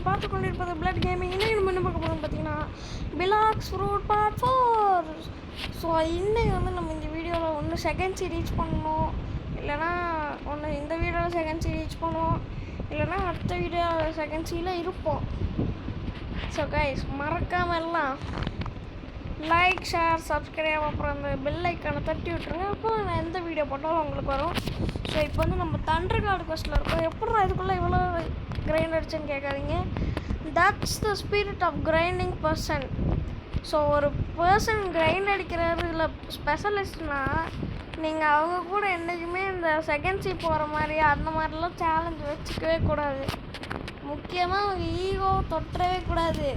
நீங்கள் பார்த்து கொண்டிருப்பது பிளட் கேமிங். இன்னைக்கு நம்ம என்ன பார்க்க போகிறோம் பார்த்தீங்கன்னா பிலாக்ஸ் ஃப்ரூட் பார்ட் 4. ஸோ இன்னைக்கு வந்து நம்ம இந்த வீடியோவில் ஒன்று செகண்ட்ஸி ரீச் பண்ணணும், இல்லைனா ஒன்று இந்த வீடியோவில் செகண்ட்ஸி ரீச் பண்ணுவோம், இல்லைனா அடுத்த வீடியோவில் செகண்ட்ஸியில் இருப்போம். ஸோ கைஸ் மறக்காமல் எல்லாம் லைக், ஷேர், சப்ஸ்கிரைப், அப்புறம் அந்த பெல் ஐக்கானை தட்டி விட்டுருங்க. அப்போ நான் எந்த வீடியோ போட்டாலும் உங்களுக்கு வரும். ஸோ இப்போ வந்து நம்ம தண்டர் கார்டு கொஸ்டில் இருக்கோம். எப்படா இதுக்குள்ளே இவ்வளோ கிரைண்ட் அடிச்சுன்னு கேட்காதீங்க. That's the spirit of grinding person. So ஒரு பர்சன் கிரைண்ட் அடிக்கிறதுல ஸ்பெஷலிஸ்ட்னால் நீங்கள் அவங்க கூட என்றைக்குமே இந்த செகண்ட்ஸி போகிற மாதிரி அந்த மாதிரிலாம் சேலஞ்ச் வச்சுக்கவே கூடாது. முக்கியமாக அவங்க ஈகோ தொட்டவே கூடாது.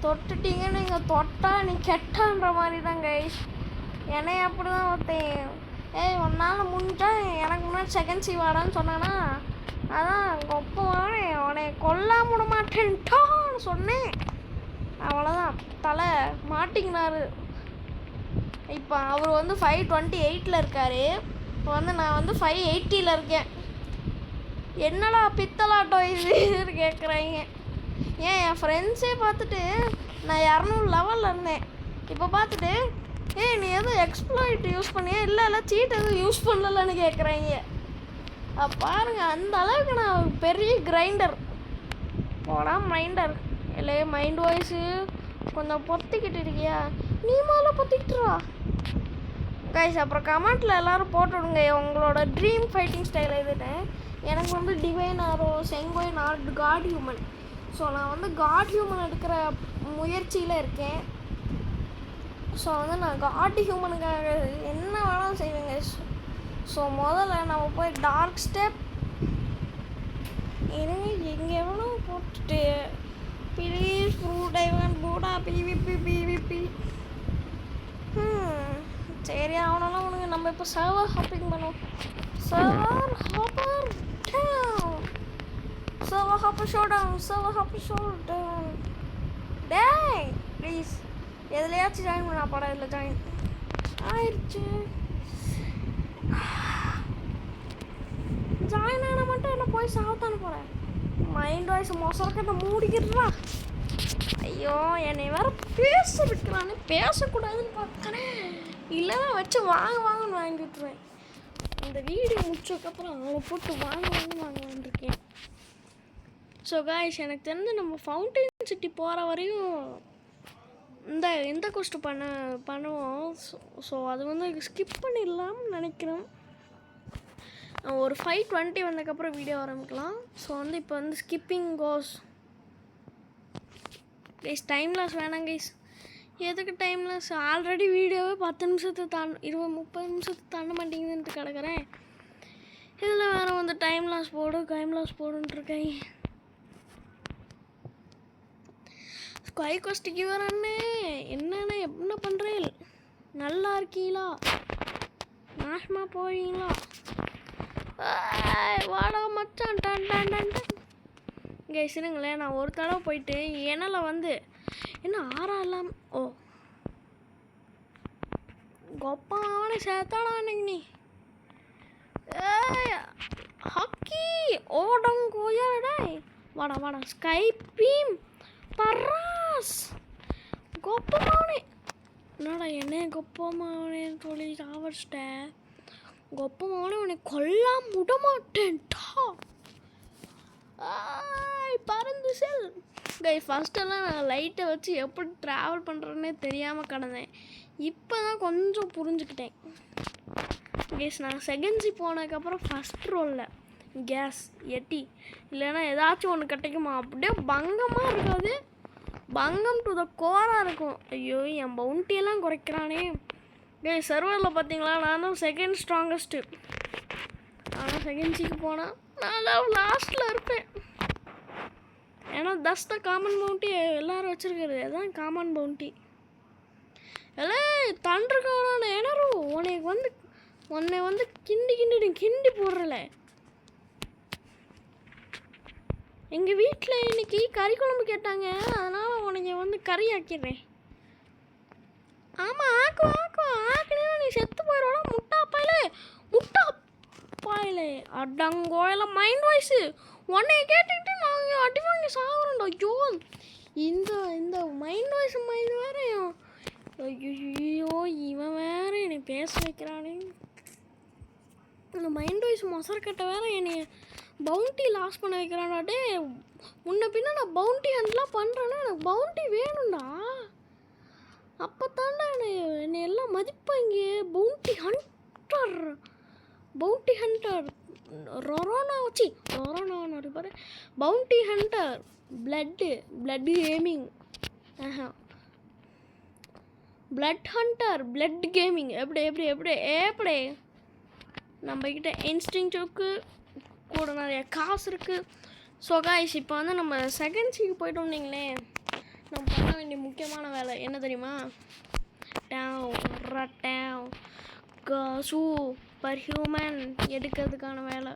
தொட்டுட்டீங்க நீங்கள் தொட்டா நீ கெட்டான்ற மாதிரி தான் கைஸ். என்னை அப்படி தான் ஒருத்தேன், ஏய் ஒன்னால் முடிஞ்சா எனக்கு முன்னாடி செகண்ட் வாடான்னு சொன்னானா, அதான் கொப்பவானே அவனை கொல்லாம விட மாட்டேன்ட்டான்னு சொன்னேன். அவ்வளோதான், தலை மாட்டிங்கினாரு. இப்போ அவர் வந்து 528 இருக்கார். இப்போ வந்து நான் வந்து 580 இருக்கேன். என்னடா பித்தலாட்டம் இதுன்னு கேட்குறாங்க. ஏன் என் ஃப்ரெண்ட்ஸே பார்த்துட்டு நான் 200 லெவலில் இருந்தேன். இப்போ பார்த்துட்டு ஏய் நீ எதுவும் எக்ஸ்ப்ளாய்ட் யூஸ் பண்ணியா, இல்லை சீட் எதுவும் யூஸ் பண்ணலன்னு கேட்குறாங்க. பாருங்கள், அந்த அளவுக்கு நான் பெரிய கிரைண்டர் போடா மைண்டர். இல்லை மைண்ட் வாய்ஸு கொஞ்சம் பொத்திக்கிட்டு இருக்கியா, நீ மேலே பொத்திக்கிட்டுருவா கைஸ். அப்புறம் கமெண்ட்டில் எல்லோரும் போட்டு விடுங்க உங்களோட ட்ரீம் ஃபைட்டிங் ஸ்டைல் எதுன்னு. எனக்கு வந்து டிவைன் ஆரோ, செங்கோயின் ஆர் காட் ஹியூமன். ஸோ நான் வந்து காட் ஹியூமன் எடுக்கிற முயற்சியில் இருக்கேன். ஸோ வந்து நான் காட் ஹியூமனுக்காக என்ன வேணாலும் செய்வேங்க. ஸோ முதல்ல நம்ம போய் டார்க் ஸ்டெப் எங்கே எவ்வளோ போட்டுட்டு ப்ளீஸ் ஃப்ரூட் ஐவன் பூடா பிவிபி. சரி அவனாலும் உனக்கு நம்ம இப்போ சர்வர் ஹாப்பிங் பண்ணுவோம். Server hopper Server hopper showdown. Dang, please. எதுலையாச்சும் ஜாயின் பண்ண படம் இதில் ஜாயின் ஆயிடுச்சு. ஜாயின் ஆன மட்டும் என்ன போய் சாப்பிட்டானு போகிறேன். மைண்ட் வாய்ஸ் மொசரக்கட்டை மூடிக்கிறா. ஐயோ என்னை வேறு பேச விட்டுறானே. பேசக்கூடாதுன்னு பார்க்குறேன், இல்லைன்னா வச்சு வாங்கன்னு வாங்கி விட்டுருவேன். இந்த வீடியோ முடிச்சதுக்கப்புறம் அவனை போட்டு வாங்கலான்னு இருக்கேன். ஸோ காய்ஸ், எனக்கு தெரிஞ்சு நம்ம ஃபவுண்டைன் சிட்டி போகிற வரையும் இந்த கொஸ்ட் பண்ணுவோம். ஸோ அது வந்து ஸ்கிப் பண்ணிடலாம்னு நினைக்கிறேன். ஒரு 520 வந்ததுக்கப்புறம் வீடியோ ஆரம்பிக்கலாம். ஸோ வந்து இப்போ வந்து ஸ்கிப்பிங் கோஸ் கைஸ். டைம் லாஸ் வேணாம் கைஸ். எதுக்கு டைம் லாஸ்? ஆல்ரெடி வீடியோவே 10 நிமிஷத்தை 20-30 நிமிஷத்தை தாண்ட மாட்டேங்குதுன்ட்டு கிடக்கிறேன். இதில் வேறு வந்து டைம் லாஸ் போடுன்ட்ருக்கேன். ஸ்கை கோஸ்ட்டுக்கு வரண்ணே என்னண்ணே என்ன பண்ணுறேன்? நல்லா இருக்கீங்களா? நாசமாக போவீங்களா? வாடா மச்சான் டன் இங்கே சரிங்களேன். நான் ஒரு தடவை போயிட்டு என்னால் வந்து என்ன ஆறாலாம் கொப்பாவனே சேர்த்தாடா அன்னைக்கு நீ. ஹக்கி ஓடங்கோயாடா. வாடா ஸ்கை பீம் பராஸ் கொப்பமாவனே. என்னடா என்ன கொப்பமாவனேன்னு சொல்லி சாவடிச்சிட்டேன். கொப்பமாவனே உன்னை கொல்லாம விட மாட்டேன்ட்டா. பறந்து செல் கை. ஃபஸ்ட்டெல்லாம் நான் லைட்டை வச்சு எப்படி ட்ராவல் பண்ணுறேன்னே தெரியாமல் கிடந்தேன். இப்போ தான் கொஞ்சம் புரிஞ்சுக்கிட்டேன் கேஸ். நான் செகண்ட்ஸி போனதுக்கப்புறம் ஃபஸ்ட் ரோலில் கேஸ் எட்டி இல்லைன்னா ஏதாச்சும் ஒன்று கிடைக்குமா, அப்படியே பங்கமாக இருக்காது. பங்கம் டு த கோராக இருக்கும். ஐயோ என் பவுண்டியெல்லாம் குறைக்கிறானே. கேஸ் சர்வரில் பார்த்தீங்களா, நான் தான் செகண்ட் ஸ்ட்ராங்கஸ்ட்டு. ஆனால் செகண்ட்ஸிக்கு போனால் நான் தான் லாஸ்ட்டில் இருப்பேன். ஏன்னா தஸ் த காமன் பவுண்டி எல்லோரும் வச்சுருக்கிறது. அதுதான் காமன் பவுண்டி. தண்டிருக்கான எனரு உன்னை வந்து கிண்டி போடுறல. எங்கள் வீட்டில் இன்றைக்கி கறி குழம்பு கேட்டாங்க, அதனால் உனக்கு வந்து கறி ஆக்கிடுறேன். ஆமாம் ஆக்குனா நீ செத்து போயிடுவோம். முட்டா வாயிலே அடங்கோயில மைண்ட் வாய்ஸு உன்னைய கேட்டுக்கிட்டு நாங்கள் அடி வாங்கி சாகுறோம்டா. ஐயோ இந்த இந்த மைண்ட் வாய்ஸ் வேறையும் ஐயோ இவன் வேற என்னை பேச வைக்கிறானே. இந்த மைண்ட் வாய்ஸ் மொசர்கட்ட வேற என்னை பவுண்டி லாஸ் பண்ண வைக்கிறான்டா. டே முன்ன பின்ன நான் பவுண்டி ஹண்ட்லாம் பண்ணுறேன்னா எனக்கு பவுண்டி வேணும்டா. அப்போ தாண்டா என்னை எல்லாம் மதிப்பாங்க. பவுண்டி ஹண்டர் ரொரோனா வச்சு ரொரோனான்னு இருப்பாரு. Bounty hunter blood gaming blood hunter blood gaming எப்படி நம்மக்கிட்ட இன்ஸ்டிங்க்டுக்கு கூட நிறைய காசு இருக்குது. ஸோ காய்ஸ் இப்போ வந்து நம்ம செகண்ட் சீக்கு போய்ட்டு வந்தீங்களே, நம்ம பண்ண வேண்டிய முக்கியமான வேலை என்ன தெரியுமா? சூப்பர் ஹியூமன் எடுக்கிறதுக்கான வேலை.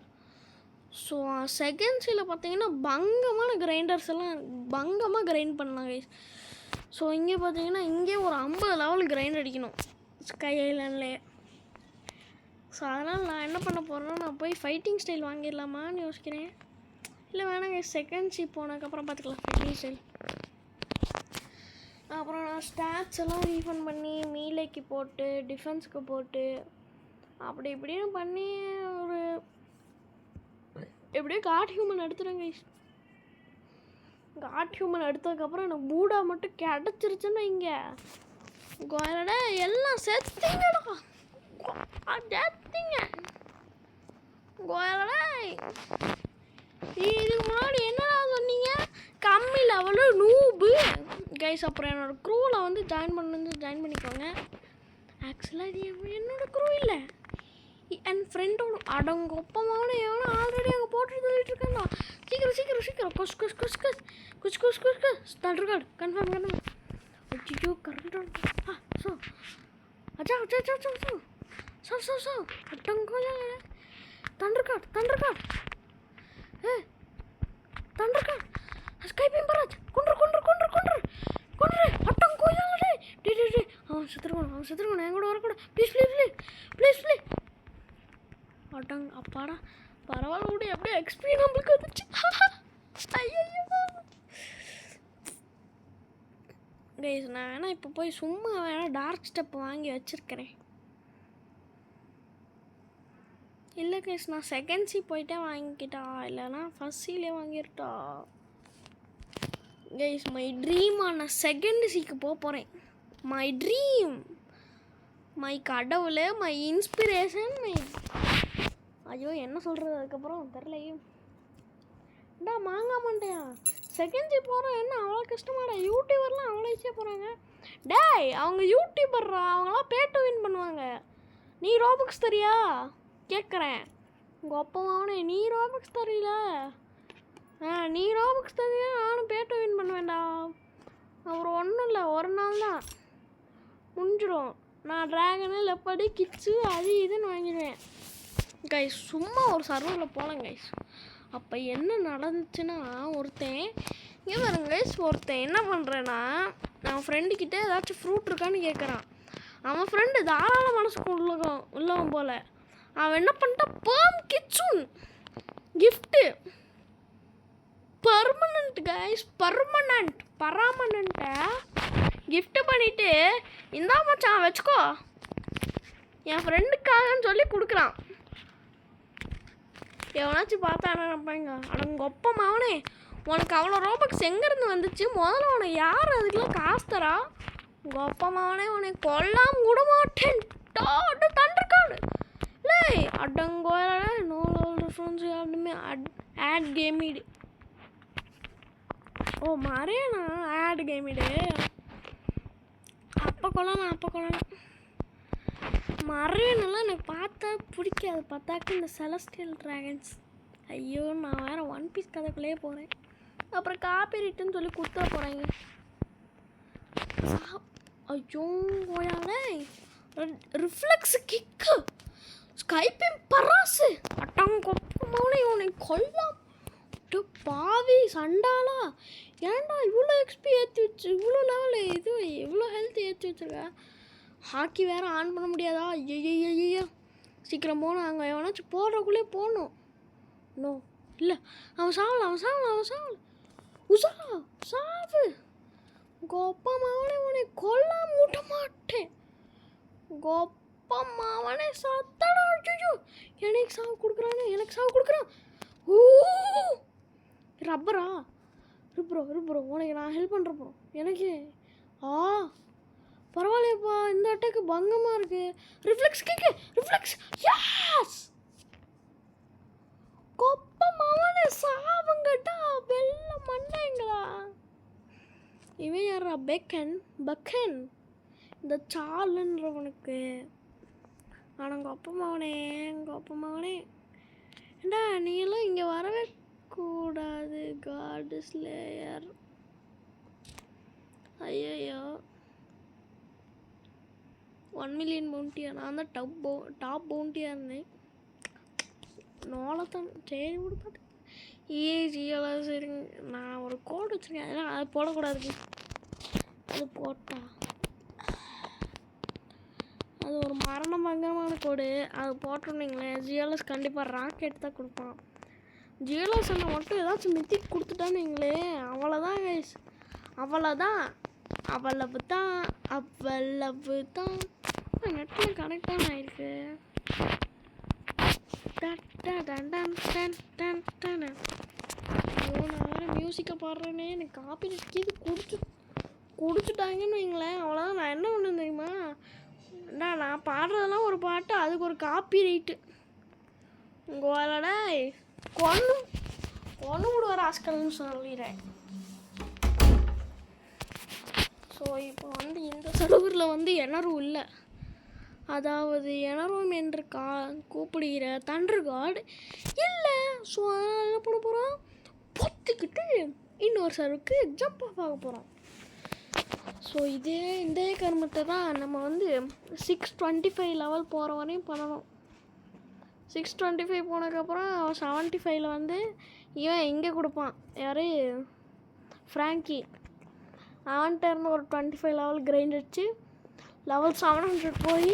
ஸோ செகண்ட் சீல பார்த்தீங்கன்னா பங்கமான கிரைண்டர்ஸ் எல்லாம் பங்கமாக கிரைண்ட் பண்ணலாம் கைஸ். ஸோ இங்கே பார்த்தீங்கன்னா இங்கே ஒரு 50 லெவல் கிரைண்ட் அடிக்கணும் ஸ்கை ஐலாண்ட்லேயே. ஸோ அதனால் நான் என்ன பண்ண போகிறேன்னா நான் போய் ஃபைட்டிங் ஸ்டைல் வாங்கிடலாமான்னு யோசிக்கிறேன். இல்லை வேணாங்க செகண்ட் சீ போனதுக்கப்புறம் பார்த்துக்கலாம் ஃபைட்டிங் ஸ்டைல். அப்புறம் நான் ஸ்டாட்ஸ் எல்லாம் ரீஃபண்ட் பண்ணி மீலைக்கு போட்டு டிஃபென்ஸுக்கு போட்டு அப்படி இப்படின்னு பண்ணி ஒரு எப்படியோ காட் ஹியூமன் எடுத்துடுங்க. காட் ஹியூமன் எடுத்ததுக்கப்புறம் எனக்கு பூடா மட்டும் கிடச்சிருச்சுன்னா இங்கே கோயிலோட எல்லாம் செத்திங்கடா செத்திங்க கோயிலோட. இதுக்கு முன்னாடி என்னடா சொன்னீங்க கம்மி லெவலு நூபு கைஸ். அப்புறம் என்னோடய க்ரூவில் வந்து ஜாயின் பண்ணிக்கோங்க. ஆக்சுவலாக இது என்னோடய க்ரூ இல்லை, என் ஃப்ரெண்டோட அடங்கொப்பமான எவனோ ஆல்ரெடி அங்கே போட்டு சொல்லிட்டு இருக்கேன்டா. சீக்கிரம் குஸ் தண்டர்கார்டு கன்ஃபார்ம். ஐயோ கரண்ட் ஸோ அச்சா அடங்கோல தண்டர்கார்டு ஸ்கைப்பிங் பராஜ் கொன்று அடங்கோயாலே. டே அவன் செத்துருக்கணும் என் கூட வரக்கூட ப்ளீஸ் அப்பாடா பரவாயில்ல விட அப்படியே எக்ஸ்பீ நம்மளுக்கு வந்துச்சு. ஐயோ கைஸ் நான் வேணா இப்போ போய் சும்மா வேணா டார்க் ஸ்டெப் வாங்கி வச்சுருக்கிறேன். இல்லை கைஸ் நான் செகண்ட் சீ போயிட்டே வாங்கிக்கிட்டா இல்லைனா ஃபஸ்ட் சீலே வாங்கிட்டா கைஸ். மை ட்ரீமாக நான் செகண்ட் சீக்கு போகிறேன். மை ட்ரீம், மை கடவுள், மை இன்ஸ்பிரேஷன், ஐயோ என்ன சொல்கிறது அதுக்கப்புறம் தெரிலையே. மாங்காய் மண்டையா செகண்ட் சீ போகிறோம் என்ன அவ்வளோ கஷ்டமாடா? யூடியூபர்லாம் அவ்வளோ ஈஸியாக போகிறாங்க. டேய் அவங்க யூடியூபர்ரா, அவங்களாம் பே டு வின் பண்ணுவாங்க. நீ ரோபக்ஸ் தெரியா கேட்குறேன் உங்கள் அப்பவானே. நீ ரோபக்ஸ் தெரியல? நீ ரோபக்ஸ் தெரிய நானும் பே டு வின் பண்ணுவேன்டா. அப்புறம் ஒன்றும் இல்லை, ஒரு நாள் தான் முடிஞ்சிடும். நான் ட்ராகனு லெப்படி கிட்ஸு அது இதுன்னு வாங்கிடுவேன் கைஸ். சும்மா ஒரு சர்வரில் போகலாம் கைஸ். அப்போ என்ன நடந்துச்சுன்னா ஒருத்தன் இங்கே பாருங்க கைஸ், ஒருத்தன் என்ன பண்ணுறேன்னா நான் ஃப்ரெண்டுக்கிட்ட ஏதாச்சும் ஃப்ரூட் இருக்கான்னு கேட்குறான். அவன் ஃப்ரெண்டு தாராள மனசுக்கு உள்ளவன் போல். அவன் என்ன பண்ணிட்டான், பேர்ம் கிட்ஸுன் கிஃப்ட்டு பர்மனண்ட் கைஸ், பராமனண்ட்டை கிஃப்ட்டு பண்ணிவிட்டு இந்தா மச்சான் வச்சுக்கோ என் ஃப்ரெண்டுக்காகன்னு சொல்லி கொடுக்குறான். எவனாச்சும் பார்த்தா என்ன நினைப்பாங்க, அடங்கொப்பமாவனே உனக்கு அவ்வளோ ரோபக்ஸ் எங்கேருந்து வந்துச்சு, முதல்ல உனக்கு யார் அதுக்கெலாம் காசு தரா? உங்கள் அப்பமாவனே உனக்கு கொல்லாமல் விட மாட்டேன் தண்டிருக்காடு இல்லை அடங்கோயில. நோ ரெஃபரன்ஸ் யாருமே ஆட் கேமிடு. ஓ மறையண்ணா ஆட் கேமிடு. அப்போ கொள்ளலாம் மறையனெல்லாம் எனக்கு பார்த்தா பிடிக்காது. பார்த்தாக்க இந்த செலஸ்டியல் ட்ராகன்ஸ். ஐயோ நான் வேறு ஒன் பீஸ் கதைக்குள்ளேயே போகிறேன். அப்புறம் காப்பி ரிட்டுன்னு சொல்லி கொடுத்தா போகிறாங்க. ஐயோ ஓயாலே ரிஃப்ளெக்ஸ் கிக்கு ஸ்கைப்பிங் பராசு அட்டங்கொப்பமான உனக்கு கொல்லாம் பாவி சண்டாலா. ஏன்டா இவ்வளோ எக்ஸ்பி ஏற்றி வச்சு இவ்வளோ லெவல் இது இவ்வளோ ஹெல்த் ஏற்றி வச்சுருக்க? ஹாக்கி வேறு ஆன் பண்ண முடியாதா? ஐயோ சீக்கிரம் போகணும். அங்கே எவனாச்சும் போடுறக்குள்ளே போகணும். நோ இல்லை, அவன் சாவல. உசரா சாவு. கோப்பா மாவனே உன்னை கொல்லாம விட மாட்டேன். கோப்பா மாவனே சத்தடா. எனக்கு சாவு கொடுக்குறான். ஊ ரப்பரா ருப்ரோ உனக்கு நான் ஹெல்ப் பண்ணுறப்போ எனக்கு பரவாயில்லையப்பா. இந்த அட்டாக்கு பங்கமாக இருக்கு. ரிஃப்ளெக்ஸ் யாஸ். கொப்பம் அவனை சாவுங்கட்டா வெள்ள மண்டைங்களா. இவன் யாரா? பக்கன் இந்த சாலுன்றவனுக்கு. ஆனால் கொப்பமாவனே ஏண்டா நீ எல்லாம் இங்கே வரவே கூடாது. God slayer. ஐயோ 1 மில்லியன் பவுண்டியா? நான் தான் டாப் பவுண்டியாக இருந்தேன். நோலத்தான் சரி விடு பார்த்து. ஜியெல்லாம் சரிங்க. நான் ஒரு கோடு வச்சுருக்கேன். ஏன்னா அது போடக்கூடாது. அது போட்டா அது ஒரு மரணபங்கரமான கோடு. அது போட்டோன்னீங்களேன் ஜிஎல்எஸ் கண்டிப்பாக ராக்கெட் தான் கொடுப்பான். ஜிஎல்எஸ் அண்ணா மட்டும் ஏதாச்சும் மித்திக் கொடுத்துட்டானுங்களே அவ்வளோதான் கைஸ். அவ்வளவு தான் நெட்டில் கனெக்டாக ஆயிருக்கு. நான் வேறு மியூசிக்கை பாடுறேன்னே எனக்கு காப்பி கீது குடிச்சுட்டாங்கன்னு வைங்களேன். அவ்வளோதான். நான் என்ன பண்ணு தெரியுமா? நான் பாடுறதெல்லாம் ஒரு பாட்டு, அதுக்கு ஒரு காப்பி ரைட்டு. உங்களோட கொண்டு விடுவார் ஆஸ்கல்னு சொல்லிடுறேன். ஸோ இப்போ இந்த சர்வரில் எனரும் இல்லை. அதாவது எனரும் என்று கூப்பிடுகிற தண்டர் காட் இல்லை. ஸோ அதனால் என்ன பண்ண போகிறோம்? பொத்திக்கிட்டு இன்னொரு சர்வருக்கு ஜம்ப் ஆஃப் ஆக போகிறோம். ஸோ இந்த கர்மத்தை தான் நம்ம 625 லெவல் போகிற வரையும் பண்ணணும். 625 போனதுக்கப்புறம் 75 இவன் இங்கே கொடுப்பான். யார்? ஃப்ராங்கி. அவன்கிட்ட இருந்து ஒரு 25 லெவல் கிரைண்ட் அடிச்சு லெவல் 700 போய்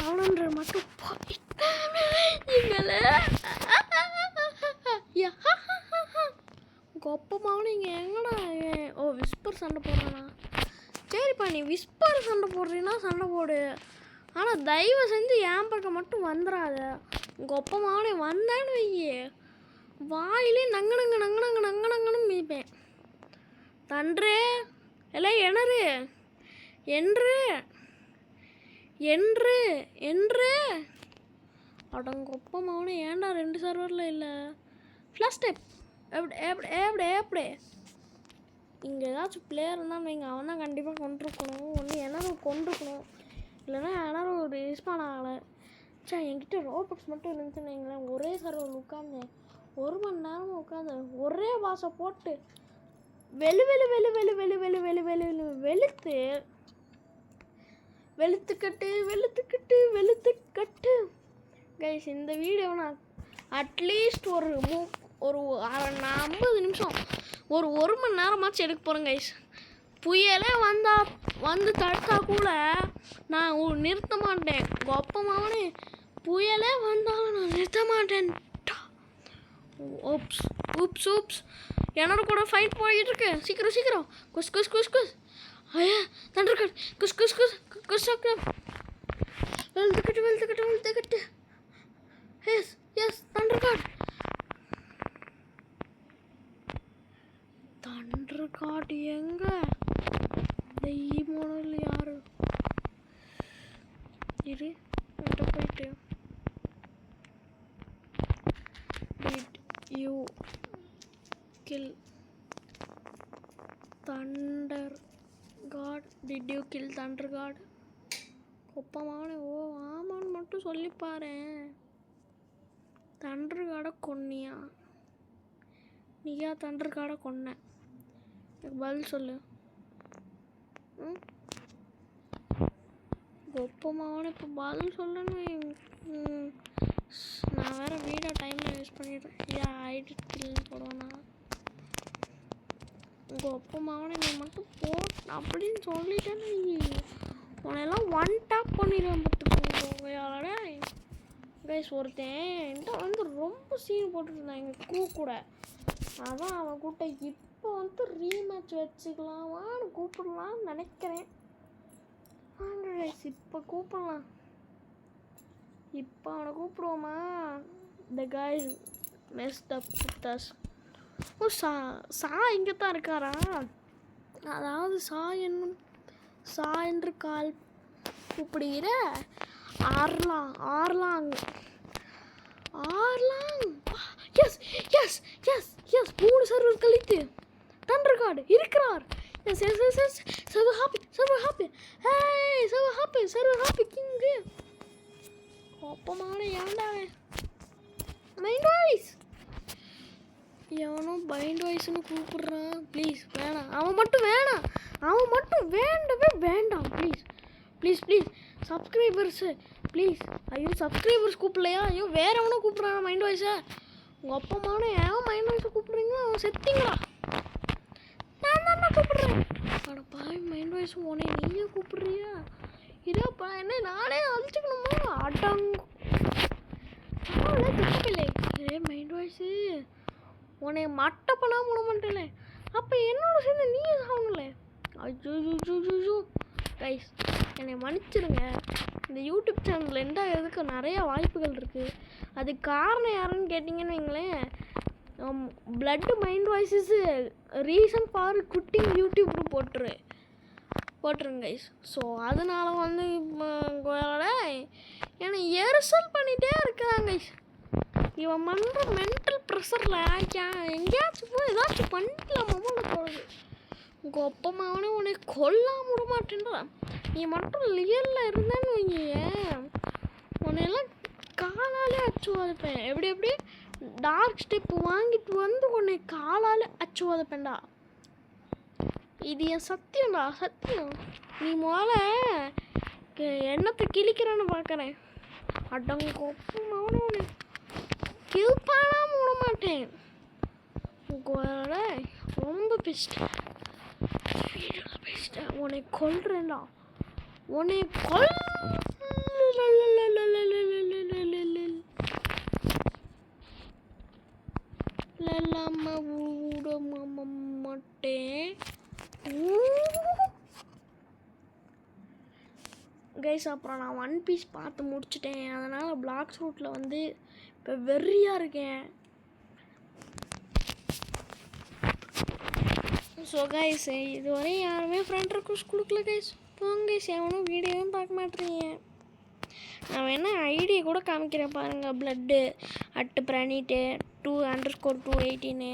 700 மட்டும் போயிங்களே. கொப்பமாவும் நீங்கள் எங்கடா? விஸ்பர் சண்டை போடுறானா? சரிப்பா, நீ விஸ்பர் சண்டை போடுறீன்னா சண்டை போடு. ஆனால் தயவு செஞ்சு என் பக்கம் மட்டும் வந்துடாத. கொப்பமாவனே வந்தான்னு வையே வாயிலே நங்கனங்கன்னு மீப்பேன். தன்றே இல்லை என்று அடங்கொப்பமாவனே ஏன்டா 2 சர்வரில் இல்லை? ஃப்ளாஷ் டைப் எப்படி இங்கே ஏதாச்சும் பிளேயர் இருந்தால் நீங்கள் அவன் தான் கண்டிப்பாக கொண்டிருக்கணும். ஒன்று எனரும் கொண்டிருக்கணும், இல்லைன்னா எனரும் ஒரு ரெஸ்பான் ஆகலை. சரி, என்கிட்ட ரோபோட்ஸ் மட்டும் இருந்துச்சுன்னு வைங்களேன், ஒரே சர்வர் உட்காந்தேன் 1 மணி நேரமாக உட்காந்து ஒரே பாசை போட்டு வெளுத்துக்கட்டு கைஸ். இந்த வீடியோ நான் அட்லீஸ்ட் ஒரு 50 நிமிஷம் ஒரு 1 மணி நேரமாச்சும் எடுக்க போகிறேன் கைஸ். புயலே வந்து தடுத்தா கூட நான் நிறுத்த மாட்டேன். கொப்பமாவனே புயலே வந்தாலும் நான் நிறுத்த மாட்டேன். ஊப்ஸ் என்னோட கூட ஃபைட் போயிட்டு இருக்கு. சீக்கிரம் குஸ் ஐயா தண்டர்காட் குஸ் வெளுத்துக்கட்டு எஸ் தண்டர்காட் எங்க தெய்வமோனல் யாரு இரு போயிட்டு you kill thunder god? Did you kill thunder god? கொப்பமான ஆமான்னு மட்டும் சொல்லிப்பாரு. தண்டர் காடை கொன்னியா? நீயா தண்டர் காடை கொன்ன? எனக்கு பதில் சொல்லு. கொப்பமான இப்போ பதில் சொல்லணும். நான் வேறு வீடியோ டைமில் யூஸ் பண்ணிடுறேன். ஐடிட் கில்னு போடுவேண்ணா. உங்கள் ஒப்பமாவனே நீ மட்டும் போ அப்படின்னு சொல்லிட்டேன்னு உனையெல்லாம் 1 டாப் பண்ணிடுவேன். பார்த்துக்கோங்க கொய்யாலடா கைஸ் ஒருத்தன் என்கிட்ட வந்து ரொம்ப சீன் போட்டுருந்தான் எங்கள் கூட. அதான் அவன் கூட்ட இப்போ வந்து ரீமேட்ச் வச்சுக்கலாமான்னு கூப்பிடலான்னு நினைக்கிறேன். வாங்க கைஸ் இப்போ கூப்பிடலாம். இப்போ அவனை கூப்பிடுவோமா? The guys messed up with us. ஓ சா இங்கே தான் இருக்காரா? அதாவது சா என்று கால் கூப்பிடுகிற ஆர்லாங். Yes yes yes yes 3 server கழித்து தண்டர் கார்டு இருக்கிறார். Yes yes yes yes server happy hey server happy king. கோப்பமான ஏன்டா மைண்ட் வாய்ஸ் எவனோ பைண்ட் வாய்ஸ்னு கூப்பிடுறான். ப்ளீஸ் வேணாம், அவன் மட்டும் வேண்டவே வேண்டாம். Please subscribers please. ஐயோ சப்ஸ்கிரைபர்ஸ் கூப்பிடலையா? ஐயோ வேற எவனோ கூப்பிட்றான் மைண்ட் வாய்ஸை. உங்கள் அப்பமான ஏன் மைண்ட் வாய்ஸை கூப்பிட்றீங்களோ அவன் செத்திங்களா? நான் தான் கூப்பிட்றேன். அட பாய் மைண்ட் வாய்ஸ் உன்னை நீயே கூப்பிட்றியா? இதாப்பா என்ன நானே அழிச்சுக்கணுமா? அடங்கு திட்டமில்லை இதே மைண்ட் வாய்ஸு உன்னை மட்டை பண்ணாமல் விட மாட்டேன்ல. அப்போ என்னோட சேர்ந்து நீயே சாகணும்ல. ஐயோ கைஸ் என்னை மன்னிச்சிடுங்க. இந்த யூடியூப் சேனலில் எதுக்கு நிறையா வாய்ப்புகள் இருக்குது. அதுக்கு காரணம் யாருன்னு கேட்டிங்கன்னு வைங்களேன், பிளட் மைண்ட் வாய்ஸஸு ரீசன் ஃபார் குட்டிங் யூடியூப்னு போட்டுருங்க கைஸ். ஸோ அதனால் வந்து என்னை எரிசல் பண்ணிகிட்டே இருக்கிறாங்க கைஸ். இவன் பண்ணுற மென்டல் ப்ரெஷரில் எங்கேயாச்சும் போய் ஏதாச்சும் பண்ணிக்கலாமா போகுது. உங்கள் அப்பமாவனே உன்னை கொல்லாம விட மாட்டேன்றா. நீ மட்டும் ரியலில் இருந்தேன்னு வைங்க உன்னையெல்லாம் காலாலே அச்சு உதப்பேன். எப்படி டார்க் ஸ்டெப்பு வாங்கிட்டு வந்து உன்னை காலால் அச்சு உதப்பேன்டா. இது என் சத்தியம்டா சத்தியம். நீ முதல்ல எண்ணத்தை கிழிக்கிறேன்னு பார்க்குறேன். அடங்க அப்பமாவனே உன்னை கில் பண்ணாமல் விட மாட்டேன். ரொம்ப பெஸ்ட்டு உன்னை கொல்றேன்டா. உன்னை விட மாட்டேன் கைஸ். அப்புறம் நான் ஒன் பீஸ் பார்த்து முடிச்சிட்டேன். அதனால் பிளாக்ஸ் ரூட்டில் வந்து இப்போ வெறியாக இருக்கேன். ஸோ கைஸ் இதுவரை யாருமே ஃப்ரெண்ட் ரெக்வஸ்ட் கொடுக்கல கைஸ். போங்க கைஸ், எவனும் வீடியோவும் பார்க்க மாட்டேறீங்க. நான் வேணா ஐடியை கூட காமிக்கிறேன் பாருங்கள். Blood @pranitu 2_218.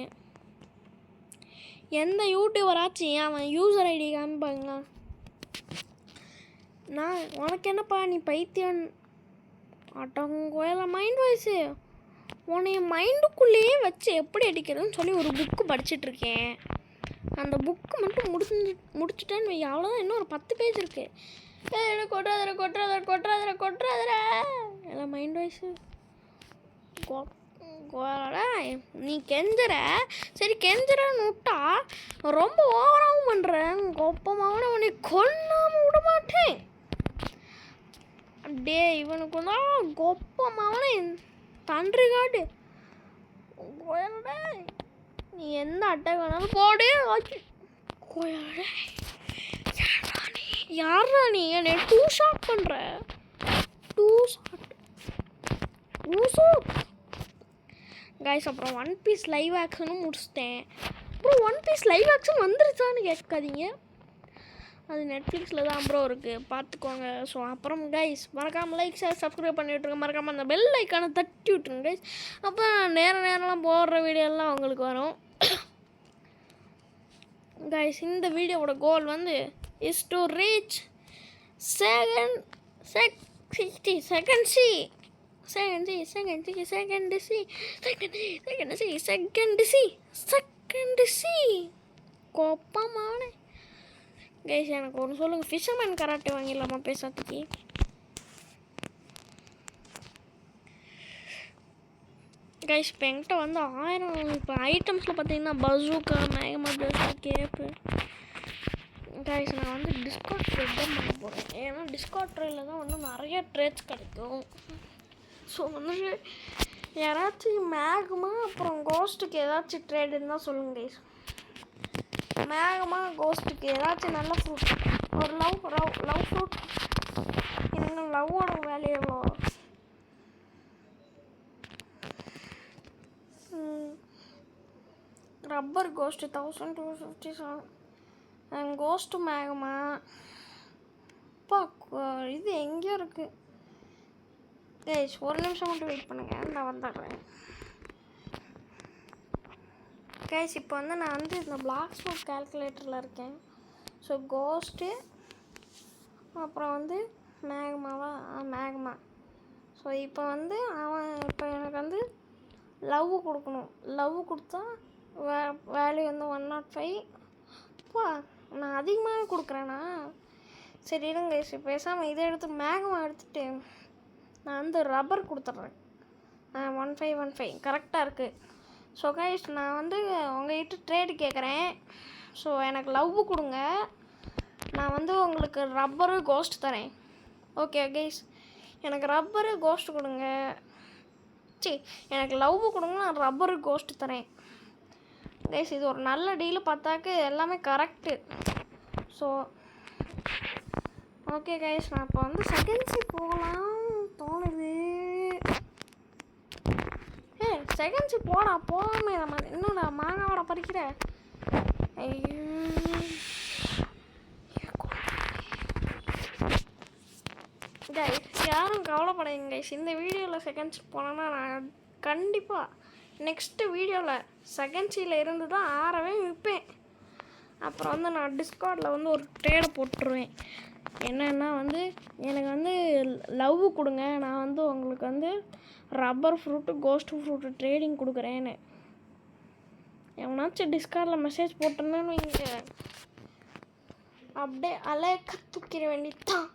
எந்த யூடியூபராச்சும் அவன் யூசர் ஐடி காமிப்பாங்க. நான் உனக்கு என்னப்பா நீ பைத்தியம் ஆட்டோங்கோயில மைண்ட் வாய்ஸு உன்னைய மைண்டுக்குள்ளேயே வச்சு எப்படி அடிக்கிறதுன்னு சொல்லி ஒரு புக்கு படிச்சுட்ருக்கேன். அந்த புக்கு மட்டும் முடிச்சுட்டேன்னு வை, அவ்வளோதான். இன்னும் ஒரு 10 பேஜ் இருக்குது. கொட்டுறாதரா எல்லாம் மைண்ட் வாய்ஸு. நீ கெஞ்சுற சரி கெஞ்சுறன்னு விட்டா ரொம்ப ஓவராகவும் பண்ணுறேன். கோப்பமாவன உன்னை கொல்லாமல் விட மாட்டேன். டே இவனுக்கு தான் கோப்பமாவன தன்றி காடு. நீ எந்த அட்டை வேணாலும் போடு. யாரா நீ என்னை 2 ஷாட் பண்ணுற? 2 ஷாட் கைஸ். அப்புறம் ஒன் பீஸ் லைவ் ஆக்ஷனும் முடிச்சிட்டேன். அப்புறம் ஒன் பீஸ் லைவ் ஆக்ஷன் வந்துருச்சான்னு கேட்காதீங்க, அது நெட்ஃப்ளிக்ஸில் தான் ப்ரோ இருக்குது, பார்த்துக்கோங்க. ஸோ அப்புறம் கைஸ் மறக்காமல் லைக் ஷேர் சப்ஸ்கிரைப் பண்ணி விட்ருங்க. மறக்காமல் அந்த பெல் ஐக்கானை தட்டி விட்ருங்க கைஸ். அப்போ நேரம்லாம் போடுற வீடியோலாம் உங்களுக்கு வரும் கைஸ். இந்த வீடியோவோட கோல் வந்து இஸ் டு ரீச் செகண்ட் கோப்பமான கைஸ். எனக்கு ஒன்று சொல்லுங்கள், ஃபிஷர்மேன் கராட்டே வாங்கிடலாமா பேசுறதுக்கு? கைஸ் இப்போ என்கிட்ட வந்து 1000 இப்போ ஐட்டம்ஸில் பார்த்தீங்கன்னா பசூக்கா, மேகமட், கேப்பு, கைஸ் நான் வந்து டிஸ்கவுண்ட் ட்ரேட் தான் பண்ண போகிறேன். ஏன்னா டிஸ்கவுண்ட் ட்ரேடில் தான் வந்து நிறைய ட்ரேட்ஸ் கிடைக்கும். ஸோ வந்து யாராச்சும் மேகமா அப்புறம் கோஸ்ட்டுக்கு ஏதாச்சும் ட்ரேட் இருந்தால் சொல்லுங்கள் கைஸ். மேகமா கோஸ்ட்டுக்கு ஏதாச்சும் நல்ல ஃப்ரூட், ஒரு லவ் ஃப்ரூட். எனக்கு லவ்வோட வேல்யூ எவ்வளோ? Rubber ghost 1257. கோஸ்ட்டு மேகமா அப்பா இது எங்கேயோ இருக்குது கைஸ். ஒரு நிமிஷம் மட்டும் வெயிட் பண்ணுங்கள், நான் வந்துடுறேன் கைஸ். இப்போ வந்து நான் வந்து இந்த பிளாக் ஸ்மோக் கால்குலேட்டரில் இருக்கேன். ஸோ கோஸ்ட்டு அப்புறம் வந்து மேகமா. ஸோ இப்போ வந்து இப்போ எனக்கு வந்து லவ் கொடுக்கணும். லவ் கொடுத்தா வேல்யூ வந்து 105. அப்பா நான் அதிகமாக கொடுக்குறேண்ணா. சரி இருங்க கைஸ், பேசாமல் இதை எடுத்து மேகமா எடுத்துகிட்டு நான் வந்து ரப்பர் கொடுத்துட்றேன். 1515 கரெக்டாக இருக்குது. ஸோ கைஸ் நான் வந்து உங்கள்கிட்ட ட்ரேடு கேட்குறேன். ஸோ எனக்கு லவ் கொடுங்க, நான் வந்து உங்களுக்கு ரப்பரு கோஸ்ட் தரேன். ஓகே கைஸ், எனக்கு ரப்பரு கோஸ்ட் கொடுங்க. எனக்கு லவ் கொடுங்க, நான் ரப்பரு கோஸ்ட் தரேன் கைஸ். இது ஒரு நல்ல டீலு, பார்த்தாக்கு எல்லாமே கரெக்டு. ஸோ ஓகே கைஸ், நான் இப்போ வந்து செகண்ட்ஸு போகலாம் தோணுது. செகண்ட்ஸு போகாமல் நம்ம என்னடா மாங்காவோட பறிக்கிற? ஐயோ கைஸ், யாரும் கவலைப்படாதீங்க கைஸ். இந்த வீடியோவில் செகண்ட்ஸ் போனேன்னா நான் கண்டிப்பாக நெக்ஸ்ட்டு வீடியோவில் செகண்ட்ஸில் இருந்து தான் ஆறவே விற்பேன். அப்புறம் வந்து நான் டிஸ்கார்டில் வந்து ஒரு ட்ரேடை போட்டுருவேன். என்னென்னா வந்து எனக்கு வந்து லவ் கொடுங்க, நான் வந்து உங்களுக்கு வந்து rubber fruit ghost fruit trading கொடுக்குறேன்னு எவனாச்சும் டிஸ்கார்டில் மெசேஜ் போட்டேன்னு இங்கே அப்படியே அலைக்க தூக்கிட வேண்டியதுதான்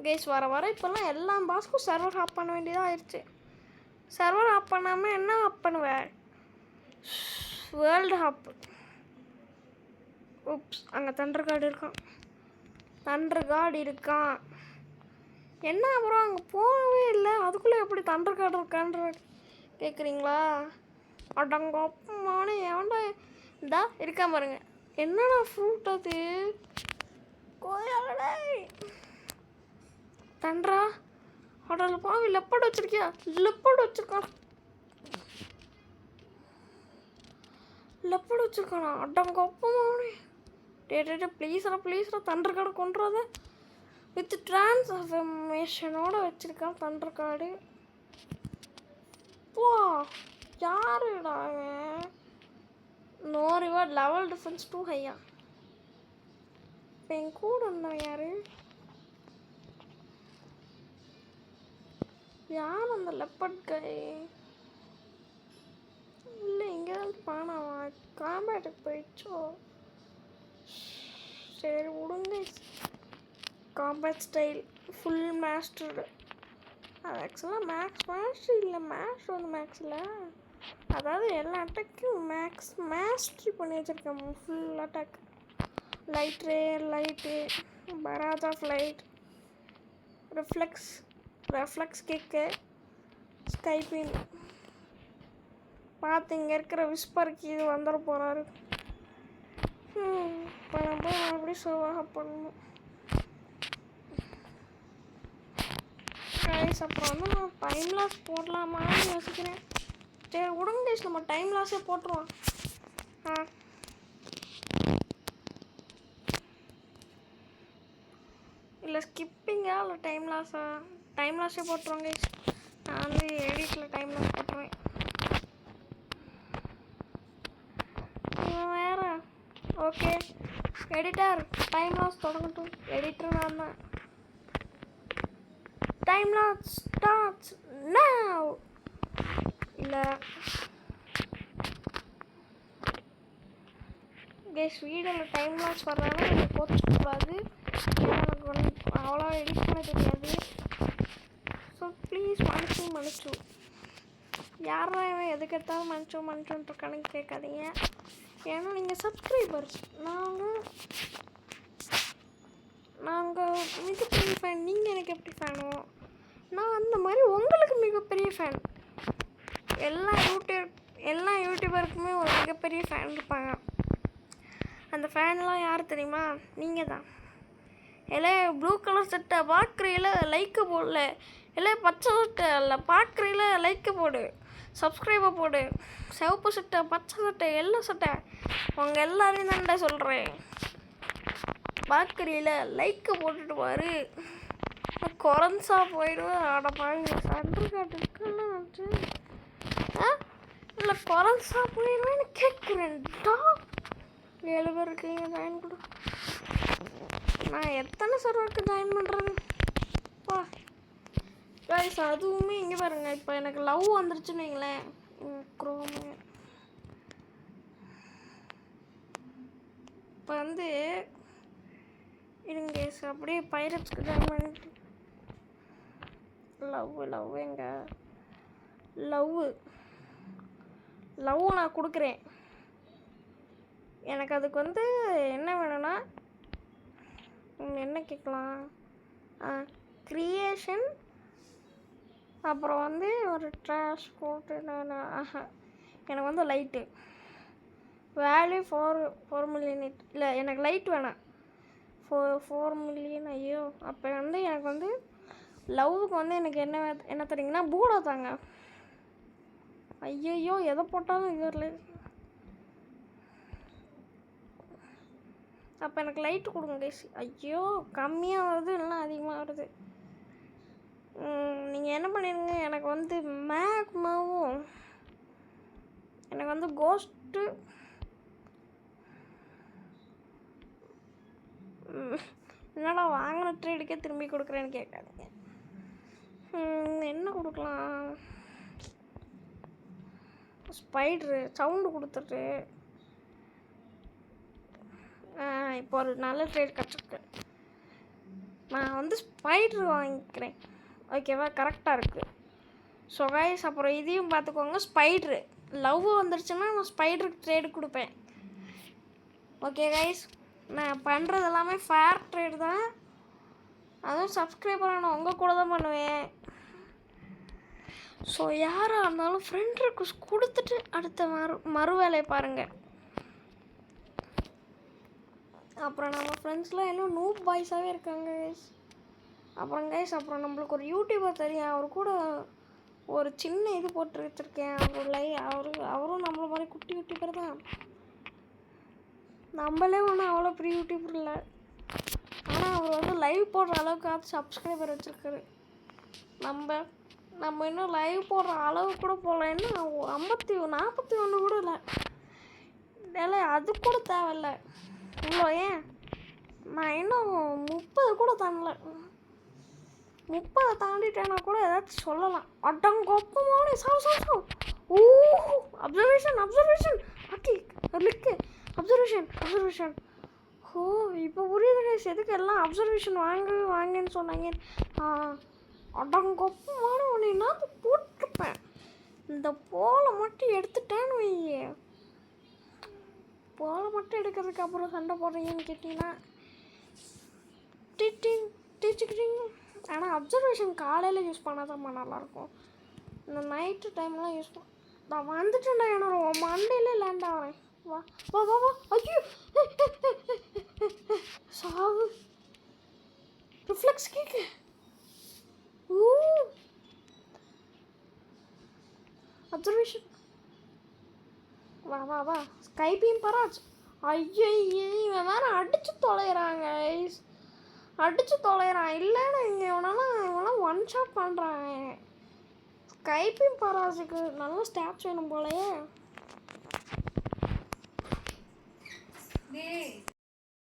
கைஸ். வர இப்போல்லாம் எல்லா பாஸ்க்கும் சர்வர் ஆஃப் பண்ண வேண்டியதாக ஆயிடுச்சு. சர்வர் ஆஃப் பண்ணாமல் என்ன ஆஃப் பண்ணுவேன்? World hop. உப்ஸ், அங்கே தண்டர் கார்டு இருக்கான். என்ன அப்புறம் அங்கே போகவே இல்லை, அதுக்குள்ளே எப்படி தண்டர் கார்டு இருக்கான்ற கேட்குறீங்களா? அடங்கப்பமான எவன்டா இந்தா இருக்கா பாருங்க. என்னடா ஃப்ரூட் அது? கோயாலடே தண்டரா ஹோட்டலில் பாவி லெப்பர்டு வச்சுருக்கியா? லெப்பர்டு வச்சுருக்கானா? அடங்கப்பமானே. டே ப்ளீஸ்ரா தண்டர் கார்டு கொண்டுறாத. வித் டிரான்ஸ்ஃபர்மேஷனோடு வச்சுருக்கான் தண்டர் கார்டு. போ யாருடா? நோ ரிவார்ட், லெவல் டிஃபென்ஸ் 2 ஹையா. இப்போ என் கூட இருந்தவன் யார் அந்த லெப்பர்ட் கை? இல்லை இங்கே தான் பானாவா? காம்பேட்டுக்கு போயிடுச்சோ? சரி விடுங்க. Combat style full mustard. அது ஆக்சுவலாக மாஸ்டர் இல்லை, மேக்ஸ் வந்து மேக்ஸில், அதாவது எல்லா அட்டாக்கும் மாஸ்டரி பண்ணி வச்சுருக்கேன். Full attack, light, barrage of light, reflex kick, ஸ்கைபின். பார்த்து இங்கே இருக்கிற விஸ்பருக்கு இது வந்துட போகிறாரு. இப்போ நம்ம மறுபடியும் சோவாக பண்ணணும் கைஸ். அப்புறம் வந்து நான் டைம் லாஸ் போடலாமான்னு யோசிக்கிறேன். சரி விடுங்க கைஸ், நம்ம டைம் லாஸே போட்டுருவோம். இல்லை ஸ்கிப்பிங்கா இல்லை டைம் லாஸே போட்டுருவோம் கைஸ். நான் வந்து எடிட்டில் டைம் லாஸ் போட்டுருவேன். வேறு ஓகே எடிட்டர் டைம் லாஸ் தொடங்கட்டும். எடிட்டர் நான் தான். Time lapse starts now. இல்லை கைஸ், வீடியோவில் டைம் லாஸ் வர்றதுனால எனக்கு போச்சுக்கூடாது. எனக்கு வந்து அவ்வளோ எடிட் பண்ண தெரியாது. ஸோ ப்ளீஸ் மன்னிச்சு யாரா இவன் எதுக்கு எடுத்தாலும் மன்னிச்சோன்ற கணக்கு கேட்காதீங்க. ஏன்னா நீங்கள் சப்ஸ்கிரைபர்ஸ். நாங்கள் மிகப்பெரிய ஃபேன். நீங்கள் எனக்கு எப்படி ஃபேனோ நான் அந்த மாதிரி உங்களுக்கு மிகப்பெரிய ஃபேன். எல்லா யூடியூபருக்குமே ஒரு மிகப்பெரிய ஃபேன் இருப்பாங்க. அந்த ஃபேன்லாம் யார் தெரியுமா? நீங்கள் தான். ப்ளூ கலர் சட்டை பார்க்குறையில் லைக்கு போடல, பச்சை சட்டை இல்லை பார்க்குறையில் லைக்கு போடு, சப்ஸ்கிரைபை போடு. சிவப்பு சட்டை, பச்சை சட்டை, எல்லோ சட்டை, உங்கள் எல்லாரையும் தான்டா சொல்கிறேன். பார்க்குறையில் லைக்கு போட்டுட்டு பாரு, குறைஞ்சா போயிடுவேன். ஆட பாருங்க சண்டை காட்டுக்குன்னு நினச்சி இல்லை குறைஞ்சா போயிடுவேன்னு கேட்குறேன்டா. 7 பேர் இருக்கீங்க, ஜாயின் கொடு. நான் எத்தனை சர்வருக்கு ஜாயின் பண்ணுறது? வா கைஸ், அதுவுமே இங்கே பாருங்க. இப்போ எனக்கு லவ் வந்துருச்சுன்னு வைங்களேன். க்ரோமு இப்போ வந்து இருங்க அப்படியே பைரட்ஸ்க்கு ஜாயின் பண்ணிட்டு லவ் எங்க லவ் நான் கொடுக்குறேன். எனக்கு அதுக்கு வந்து என்ன வேணும்னா என்ன கேட்கலாம்? கிரியேஷன், அப்புறம் வந்து ஒரு டிரான்ஸ்போர்ட். எனக்கு வந்து லைட்டு வேல்யூ 4 மில்லியன். இல்லை எனக்கு லைட் வேணாம். 4 மில்லியன். ஐயோ, அப்போ வந்து எனக்கு வந்து லவ்வுக்கு வந்து எனக்கு என்ன தெரியுங்கன்னா பூடா தாங்க. ஐயோ எதை போட்டாலும் இது வரல. அப்போ எனக்கு லைட்டு கொடுங்க கைஸ். ஐயோ கம்மியாக வருது இல்லைன்னா அதிகமாக வருது. நீங்கள் என்ன பண்ணிடுங்க, எனக்கு வந்து மேக்மாவும் எனக்கு வந்து கோஸ்ட்டு என்னடா வாங்கின ட்ரேடுக்கே திரும்பி கொடுக்குறேன்னு கேட்காதீங்க. என்ன கொடுக்கலாம்? ஸ்பைட்ரு சவுண்டு கொடுத்துட்டு இப்போ ஒரு நல்ல ட்ரேட் கிடச்சிருக்கு. நான் வந்து ஸ்பைட்ரு வாங்கிக்கிறேன். ஓகேவா? கரெக்டாக இருக்குது. ஸோ கைஸ், அப்புறம் இதையும் பார்த்துக்கோங்க. ஸ்பைட்ரு லவ் வந்துருச்சுன்னா நான் ஸ்பைட்ருக்கு ட்ரேடு கொடுப்பேன். ஓகே கைஸ், நான் பண்ணுறது எல்லாமே ஃபேர் ட்ரேடு தான். அதுவும் சப்ஸ்கிரைபராக நான் உங்கள் கூட தான் பண்ணுவேன். ஸோ யாராக இருந்தாலும் ஃப்ரெண்ட் ரிக்வெஸ்ட் கொடுத்துட்டு அடுத்த மறு வேலையை பாருங்கள். அப்புறம் நம்ம ஃப்ரெண்ட்ஸ்லாம் எல்லாம் நூப் பாய்ஸாகவே இருக்காங்க கைஸ். அப்புறம் நம்மளுக்கு ஒரு யூடியூபர் தெரியும். அவர் கூட ஒரு சின்ன இது போட்டு வச்சுருக்கேன். அவரும் நம்மளை மாதிரி குட்டி யூடியூபர் தான். நம்மளே ஒன்றும் அவ்வளோ பெரிய யூடியூபர் இல்லை. ஆனால் அவர் வந்து லைவ் போடுற அளவுக்கு சப்ஸ்கிரைபர் வச்சுருக்காரு. நம்ம இன்னும் லைவ் போடுற அளவு கூட போகல. இன்னும் 41 கூட இல்லை. அது கூட தேவையில்லை இவ்வளோ. ஏன் நான் இன்னும் 30 கூட தாண்டல. 30 தாண்டிட்டேன்னா கூட ஏதாச்சும் சொல்லலாம். அடங்கொப்பமான சாவு. ஓ அப்சர்வேஷன் ஓகே லிக்கு அப்சர்வேஷன். ஓ இப்போ புரியுது கைஸ் எதுக்கு எல்லாம் அப்சர்வேஷன் வாங்கன்னு சொன்னாங்க. அடங்கொப்பமான ஒன்றுனா அது போட்டிருப்பேன். இந்த போலை மட்டும் எடுத்துட்டேன்னு வையே. போலை மட்டும் எடுக்கிறதுக்கு அப்புறம் சண்டை போடுறீங்கன்னு கேட்டிங்கன்னா டீச்சுக்கிட்டீங்க. ஆனால் அப்சர்வேஷன் காலையில் யூஸ் பண்ணால் தான் நல்லாயிருக்கும். இந்த நைட்டு டைம்லாம் யூஸ் நான் வந்துட்டேன்டா. என்னோட மண்டையிலே லேண்ட் ஆகிறேன். வா வா வா வா. ஐயோ சாவு. ரிஃப்ளெக்ஸ் கேக்கு. அப்சர்வேஷன். வா வா வா. ஸ்கைபீம் பராஜ். ஐயோ இவன் வேறு அடித்து தொலைகிறாங்க. இல்லைன்னு இங்கே இவனாலாம் 1 ஷாட் பண்ணுறாங்க. ஸ்கைபீம் பராஜுக்கு நல்ல ஸ்டாப்ஸ் வேணும் போலயே.